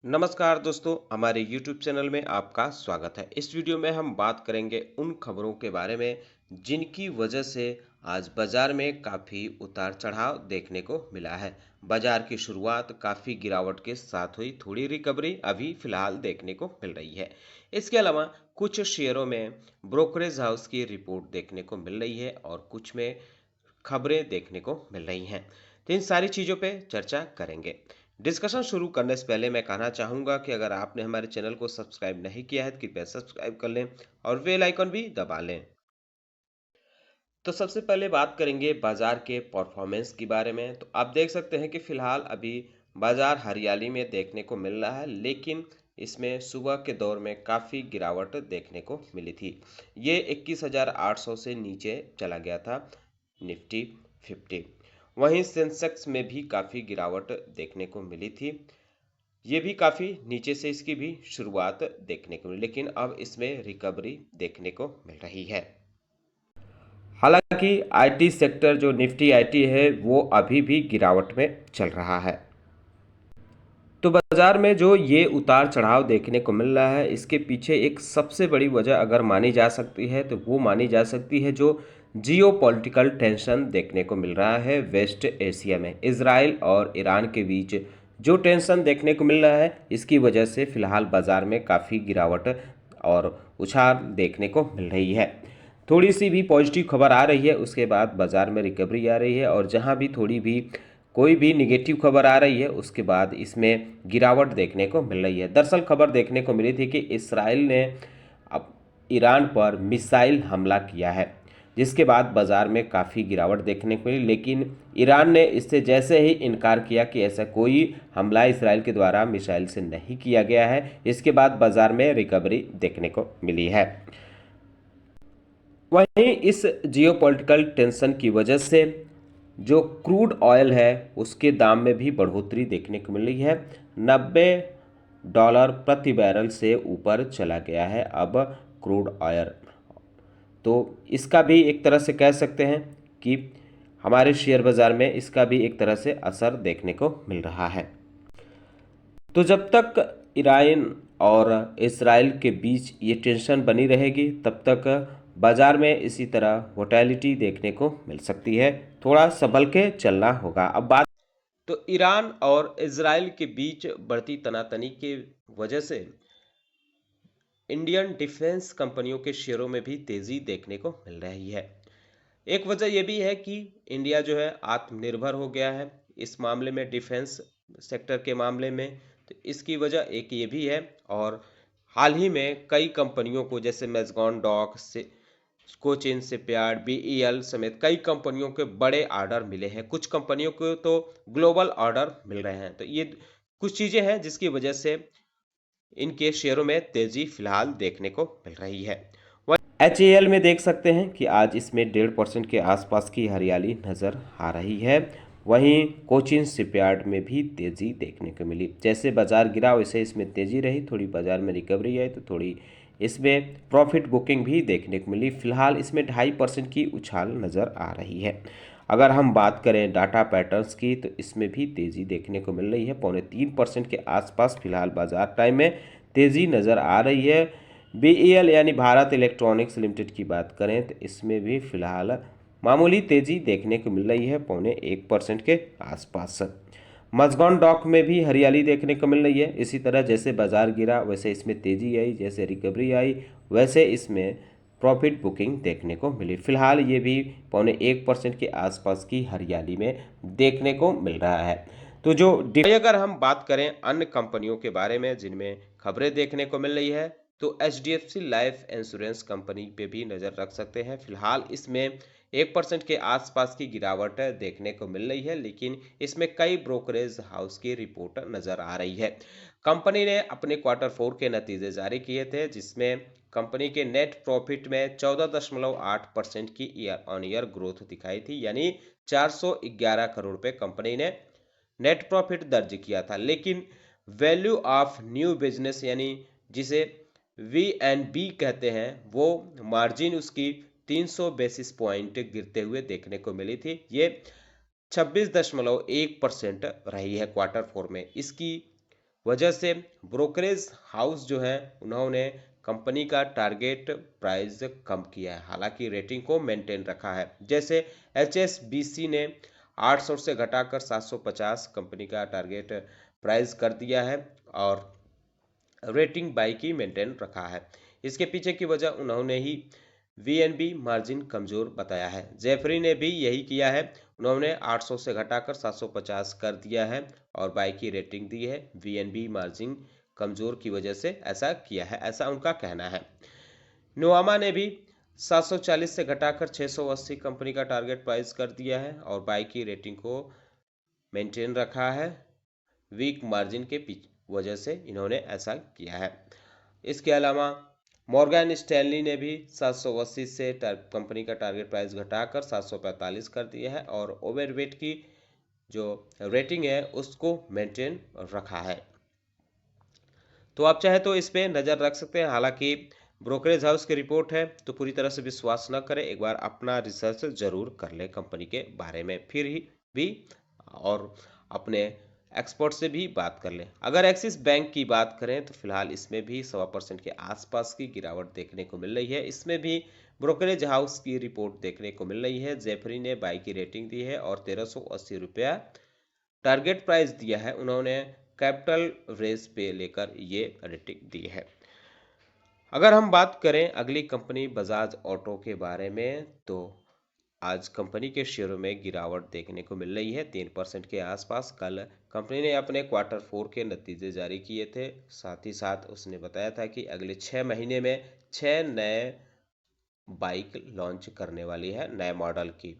नमस्कार दोस्तों, हमारे YouTube चैनल में आपका स्वागत है। इस वीडियो में हम बात करेंगे उन खबरों के बारे में जिनकी वजह से आज बाजार में काफ़ी उतार-चढ़ाव देखने को मिला है। बाजार की शुरुआत काफ़ी गिरावट के साथ हुई, थोड़ी रिकवरी अभी फिलहाल देखने को मिल रही है। इसके अलावा कुछ शेयरों में ब्रोकरेज हाउस की रिपोर्ट देखने को मिल रही है और कुछ में खबरें देखने को मिल रही हैं। तो इन सारी चीज़ों पे चर्चा करेंगे। डिस्कशन शुरू करने से पहले मैं कहना चाहूँगा कि अगर आपने हमारे चैनल को सब्सक्राइब नहीं किया है तो कृपया सब्सक्राइब कर लें और बेल आइकन भी दबा लें। तो सबसे पहले बात करेंगे बाजार के परफॉर्मेंस के बारे में। तो आप देख सकते हैं कि फिलहाल अभी बाजार हरियाली में देखने को मिल रहा है, लेकिन इसमें सुबह के दौर में काफ़ी गिरावट देखने को मिली थी। ये 21,800 से नीचे चला गया था निफ्टी 50। वहीं सेंसेक्स में भी काफ़ी गिरावट देखने को मिली थी। ये भी काफ़ी नीचे से इसकी भी शुरुआत देखने को मिली, लेकिन अब इसमें रिकवरी देखने को मिल रही है। हालांकि आईटी सेक्टर जो निफ्टी आईटी है वो अभी भी गिरावट में चल रहा है। तो बाजार में जो ये उतार चढ़ाव देखने को मिल रहा है, इसके पीछे एक सबसे बड़ी वजह अगर मानी जा सकती है तो वो मानी जा सकती है जो जियोपॉलिटिकल टेंशन देखने को मिल रहा है वेस्ट एशिया में। इजराइल और ईरान के बीच जो टेंशन देखने को मिल रहा है, इसकी वजह से फिलहाल बाजार में काफ़ी गिरावट और उछाल देखने को मिल रही है। थोड़ी सी भी पॉजिटिव खबर आ रही है, उसके बाद बाजार में रिकवरी आ रही है, और जहां भी थोड़ी भी कोई भी निगेटिव खबर आ रही है उसके बाद इसमें गिरावट देखने को मिल रही है। दरअसल खबर देखने को मिली थी कि इसराइल ने अब ईरान पर मिसाइल हमला किया है, जिसके बाद बाजार में काफ़ी गिरावट देखने को मिली, लेकिन ईरान ने इससे जैसे ही इनकार किया कि ऐसा कोई हमला इसराइल के द्वारा मिसाइल से नहीं किया गया है, इसके बाद बाजार में रिकवरी देखने को मिली है। वहीं इस जियोपॉलिटिकल टेंशन की वजह से जो क्रूड ऑयल है उसके दाम में भी बढ़ोतरी देखने को मिल रही है। $90 प्रति बैरल से ऊपर चला गया है अब क्रूड ऑयल। तो इसका भी एक तरह से कह सकते हैं कि हमारे शेयर बाज़ार में इसका भी एक तरह से असर देखने को मिल रहा है। तो जब तक ईरान और इसराइल के बीच ये टेंशन बनी रहेगी तब तक बाजार में इसी तरह वोलेटिलिटी देखने को मिल सकती है। थोड़ा संभल के चलना होगा। अब बात तो ईरान और इजराइल के बीच बढ़ती तनातनी की वजह से इंडियन डिफेंस कंपनियों के शेयरों में भी तेजी देखने को मिल रही है। एक वजह यह भी है कि इंडिया जो है आत्मनिर्भर हो गया है इस मामले में, डिफेंस सेक्टर के मामले में। तो इसकी वजह एक ये भी है, और हाल ही में कई कंपनियों को जैसे मैज़गान डॉक से कोचिन शिपयार्ड बीईएल समेत कई कंपनियों के बड़े ऑर्डर मिले हैं। कुछ कंपनियों को तो ग्लोबल ऑर्डर मिल रहे हैं। तो ये कुछ चीज़ें हैं जिसकी वजह से इनके शेयरों में तेजी फिलहाल देखने को मिल रही है। HAL में देख सकते हैं कि आज इसमें 1.5% के आसपास की हरियाली नज़र आ रही है। वहीं कोचिन शिपयार्ड में भी तेज़ी देखने को मिली। जैसे बाजार गिरा वैसे इसमें तेज़ी रही, थोड़ी बाजार में रिकवरी आई तो थोड़ी इसमें प्रॉफिट बुकिंग भी देखने को मिली। फिलहाल इसमें 2.5% की उछाल नज़र आ रही है। अगर हम बात करें डाटा पैटर्न्स की तो इसमें भी तेज़ी देखने को मिल रही है। 2.25% के आसपास फिलहाल बाजार टाइम में तेज़ी नज़र आ रही है। BEL यानी भारत इलेक्ट्रॉनिक्स लिमिटेड की बात करें तो इसमें भी फिलहाल मामूली तेज़ी देखने को मिल रही है, 0.25% के आसपास। मज़गान डॉक में भी हरियाली देखने को मिल रही है। इसी तरह जैसे बाजार गिरा वैसे इसमें तेज़ी आई, जैसे रिकवरी आई वैसे इसमें प्रॉफिट बुकिंग देखने को मिली। फिलहाल ये भी 0.1% के आसपास की हरियाली में देखने को मिल रहा है। तो जो अगर हम बात करें अन्य कंपनियों के बारे में जिनमें खबरें देखने को मिल रही है तो HDFC लाइफ इंश्योरेंस कंपनी पे भी नज़र रख सकते हैं। फिलहाल इसमें 1% के आसपास की गिरावट देखने को मिल रही है, लेकिन इसमें कई ब्रोकरेज हाउस की रिपोर्ट नज़र आ रही है। कंपनी ने अपने Q4 के नतीजे जारी किए थे, जिसमें कंपनी के नेट प्रॉफिट में 14.8% की ईयर ऑन ईयर ग्रोथ दिखाई थी, यानी 411 करोड़ रुपए कंपनी ने नेट प्रॉफिट दर्ज किया था। लेकिन वैल्यू ऑफ न्यू बिजनेस यानी जिसे VNB कहते हैं, वो मार्जिन उसकी 300 बेसिस पॉइंट गिरते हुए देखने को मिली थी। ये 26.1% रही है Q4 में। इसकी वजह से ब्रोकरेज हाउस जो है उन्होंने कंपनी का टारगेट प्राइस कम किया है, हालांकि रेटिंग को मेंटेन रखा है। जैसे HSBC ने 800 से घटाकर 750 कंपनी का टारगेट प्राइस कर दिया है और रेटिंग बाई की मेंटेन रखा है। इसके पीछे की वजह उन्होंने ही VNB मार्जिन कमजोर बताया है। जेफरी ने भी यही किया है, उन्होंने 800 से घटाकर 750 कर दिया है और बाई की रेटिंग दी है। VNB मार्जिन कमजोर की वजह से ऐसा किया है, ऐसा उनका कहना है। नुआमा ने भी 740 से घटाकर 680 कंपनी का टारगेट प्राइस कर दिया है और बाई की रेटिंग को मेंटेन रखा है। वीक मार्जिन के वजह से इन्होंने ऐसा किया है। इसके अलावा मॉर्गन स्टैनली ने भी 780 से कंपनी का टारगेट प्राइस घटाकर 745 कर दिया है और ओवरवेट की जो रेटिंग है उसको मेंटेन रखा है। तो आप चाहे तो इस पे नज़र रख सकते हैं। हालांकि ब्रोकरेज हाउस की रिपोर्ट है तो पूरी तरह से विश्वास न करें, एक बार अपना रिसर्च जरूर कर लें कंपनी के बारे में, फिर ही भी और अपने एक्सपर्ट से भी बात कर लें। अगर एक्सिस बैंक की बात करें तो फिलहाल इसमें भी 1.25% के आसपास की गिरावट देखने को मिल रही है। इसमें भी ब्रोकरेज हाउस की रिपोर्ट देखने को मिल रही है। जेफरी ने बाई की रेटिंग दी है और 1380 रुपया टारगेट प्राइस दिया है। उन्होंने कैपिटल रेज पे लेकर ये रेटिंग दी है। अगर हम बात करें अगली कंपनी बजाज ऑटो के बारे में, तो आज कंपनी के शेयरों में गिरावट देखने को मिल रही है 3% के आसपास। कल कंपनी ने अपने Q4 के नतीजे जारी किए थे, साथ ही साथ उसने बताया था कि अगले 6 महीने में 6 नए बाइक लॉन्च करने वाली है, नए मॉडल की,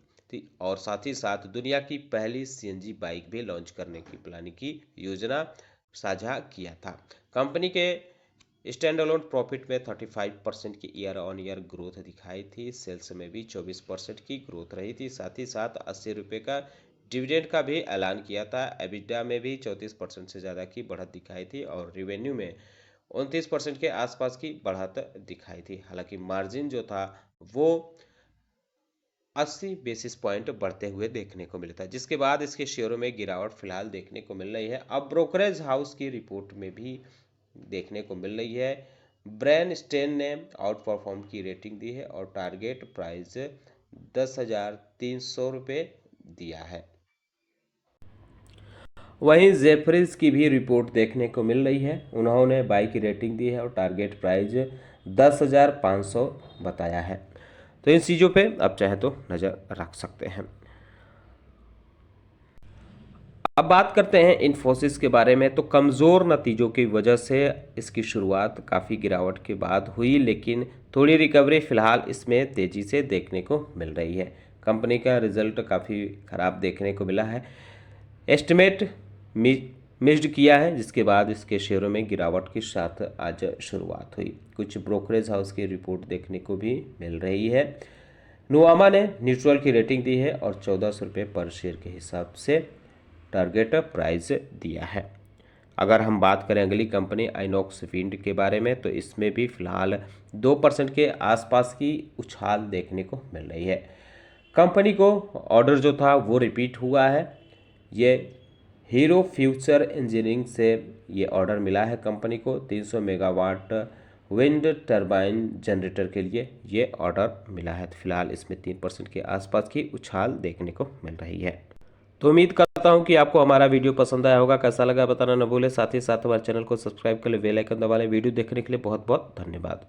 और साथ ही साथ दुनिया की पहली CNG बाइक भी लॉन्च करने की प्लानिंग की योजना साझा किया था। कंपनी के स्टैंड अलोन प्रॉफिट में 35% की ईयर ऑन ईयर ग्रोथ दिखाई थी। सेल्स में भी 24% की ग्रोथ रही थी। साथ ही साथ 80 रुपये का डिविडेंड का भी ऐलान किया था। एबिटा में भी 34% से ज़्यादा की बढ़त दिखाई थी और रेवेन्यू में 29% के आसपास की बढ़त दिखाई थी। हालांकि मार्जिन जो था वो 80 बेसिस पॉइंट बढ़ते हुए देखने को मिला था, जिसके बाद इसके शेयरों में गिरावट फिलहाल देखने को मिल रही है। अब ब्रोकरेज हाउस की रिपोर्ट में भी देखने को मिल रही है। ब्रेन स्टेन ने आउट परफॉर्म की रेटिंग दी है और टारगेट प्राइस 10,300 रुपये दिया है। वहीं जेफरीज की भी रिपोर्ट देखने को मिल रही है, उन्होंने बाई की रेटिंग दी है और टारगेट प्राइस 10,500 बताया है। तो इन चीज़ों पे आप चाहे तो नज़र रख सकते हैं। अब बात करते हैं इन्फोसिस के बारे में। तो कमज़ोर नतीजों की वजह से इसकी शुरुआत काफ़ी गिरावट के बाद हुई, लेकिन थोड़ी रिकवरी फ़िलहाल इसमें तेज़ी से देखने को मिल रही है। कंपनी का रिजल्ट काफ़ी ख़राब देखने को मिला है, एस्टिमेट मिस्ड किया है, जिसके बाद इसके शेयरों में गिरावट के साथ आज शुरुआत हुई। कुछ ब्रोकरेज हाउस की रिपोर्ट देखने को भी मिल रही है। नुआमा ने न्यूट्रल की रेटिंग दी है और 1400 रुपये पर शेयर के हिसाब से टारगेट प्राइस दिया है। अगर हम बात करें अगली कंपनी आइनॉक्स विंड के बारे में, तो इसमें भी फिलहाल 2% के आसपास की उछाल देखने को मिल रही है। कंपनी को ऑर्डर जो था वो रिपीट हुआ है। ये हीरो फ्यूचर इंजीनियरिंग से ये ऑर्डर मिला है कंपनी को। 300 मेगावाट विंड टरबाइन जनरेटर के लिए ये ऑर्डर मिला है। तो फिलहाल इसमें 3% के आसपास की उछाल देखने को मिल रही है। तो उम्मीद करता हूं कि आपको हमारा वीडियो पसंद आया होगा। कैसा लगा बताना न भूलें। साथ ही साथ हमारे चैनल को सब्सक्राइब कर ले, बेल आइकन दबा लें। वीडियो देखने के लिए बहुत बहुत धन्यवाद।